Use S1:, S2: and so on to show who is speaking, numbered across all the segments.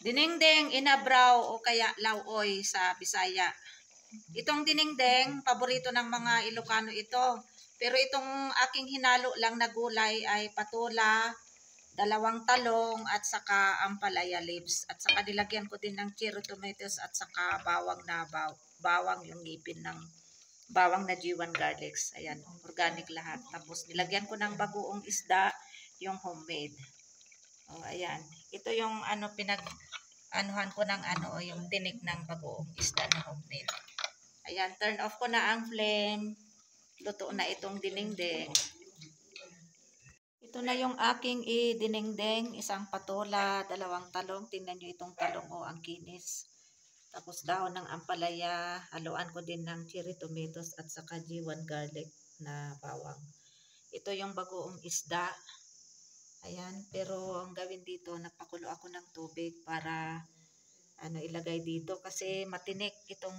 S1: Dinengdeng, inabraw o kaya lauoy sa Bisaya. Itong dinengdeng, paborito ng mga Ilocano ito. Pero itong aking hinalo lang na gulay ay patola, dalawang talong at saka ampalaya leaves. At saka nilagyan ko din ng cherry tomatoes at saka bawang na bawang yung ngipin ng bawang na G1 garlics. Ayan, organic lahat. Tapos nilagyan ko ng bagoong isda, yung homemade. Oh, ayan. Ito yung anuhan ko ng yung tinik ng bagoong isda na homemade. Ayan, turn off ko na ang flame. Luto na itong dinengdeng. Ito na yung aking dinengdeng, isang patola, dalawang talong. Tingnan nyo itong talong ang kinis. Tapos dahon ng ampalaya, haluan ko din ng cherry tomatoes at saka G1 garlic na bawang. Ito yung bagoong isda. Ayan, pero ang gawin dito, napakulo ako ng tubig para ilagay dito kasi matinik itong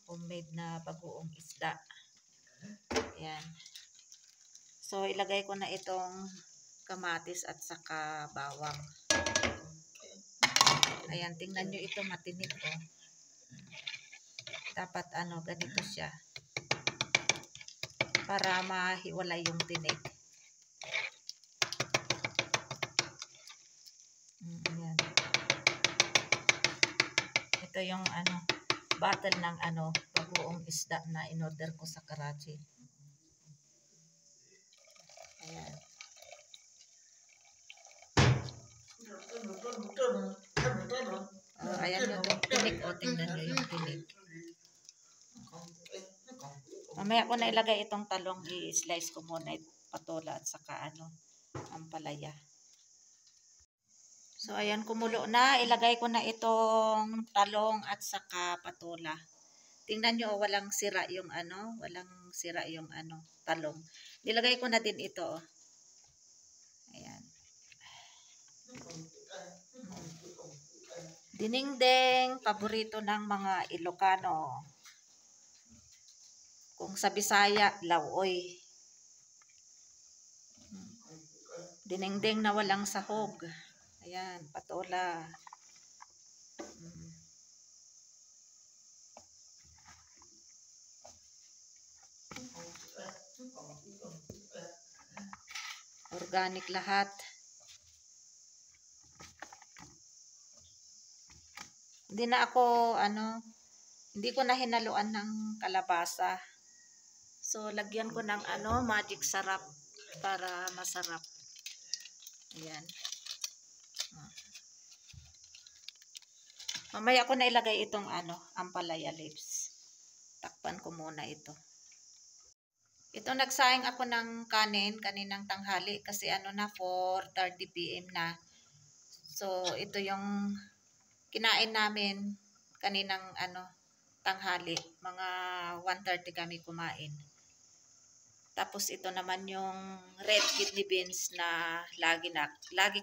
S1: homemade na bagoong isda. Ayan. So ilagay ko na itong kamatis at saka bawang. Ayan, tingnan nyo ito matinik Dapat ganito siya. Para mahiwalay yung tinik. Ayan. Ito yung bottle ng bagoong isda na in-order ko sa Karachi. Ayan. Ayan yung tinik. Tingnan nyo yung tinik. Mamaya ko na ilagay itong talong. I-slice ko muna patola at saka ampalaya. So ayan, kumulo na. Ilagay ko na itong talong at saka patola. Tingnan nyo, walang sira yung talong. Nilagay ko na din ito. Ayan. Dinengdeng, paborito ng mga Ilocano. Kung sa Bisaya, lauoy. Dinengdeng na walang sahog. Ayan, patola. Organic lahat. Hindi na ako, hindi ko na hinaluan ng kalabasa. So, lagyan ko ng magic sarap para masarap. Ayan. Mamaya ko na ilagay itong ampalaya leaves. Takpan ko muna ito. Ito, nagsaing ako ng kaninang tanghali kasi na 4:30 PM na. So, ito yung kinain namin kaninang tanghali. Mga 1:30 kami kumain. Tapos ito naman yung red kidney beans na lagi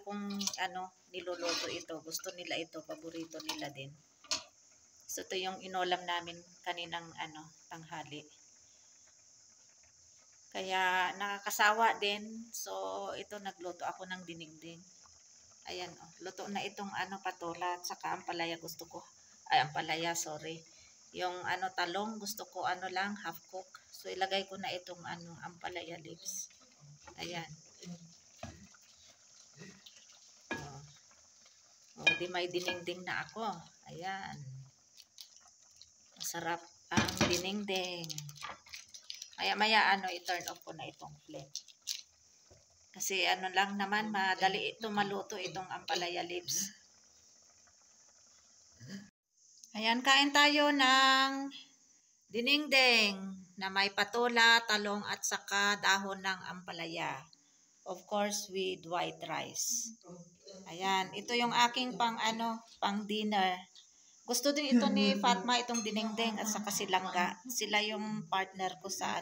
S1: kong niluluto ito. Gusto nila ito, paborito nila din. So ito yung inolam namin kaninang tanghali. Kaya nakakasawa din. So ito, nagluto ako ng dinengdeng. Ayan, luto na itong patola at saka ampalaya gusto ko. Ay, ampalaya, sorry. Yung talong gusto ko lang half cook. So ilagay ko na itong ampalaya leaves. Ayan. Di may dinengdeng na ako. Ayan. Masarap ang dinengdeng. Maya i-turn off ko na itong flame. Kasi lang naman, madali ito maluto itong ampalaya leaves. Ayan, kain tayo ng dinengdeng na may patola, talong at saka dahon ng ampalaya. Of course, with white rice. Ayan, ito yung aking pang dinner. Gusto din ito ni Fatma, itong dinengdeng at saka silangga. Sila yung partner ko sa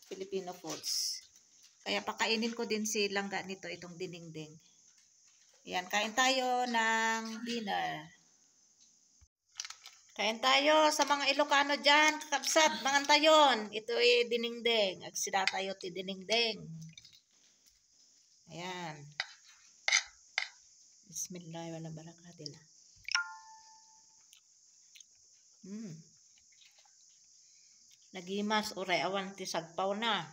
S1: Filipino Foods. Kaya pakainin ko din si langga nito, itong dinengdeng. Ayan, kain tayo ng dinner. Kain tayo sa mga Ilocano dyan, kakabsat, mga tayon. Ito dinengdeng. Agsida tayo ti dinengdeng. Ayan. Bismillahirrahmanirrahim.
S2: Nagimas uray awan ti sagpaw na.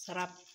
S2: Sarap.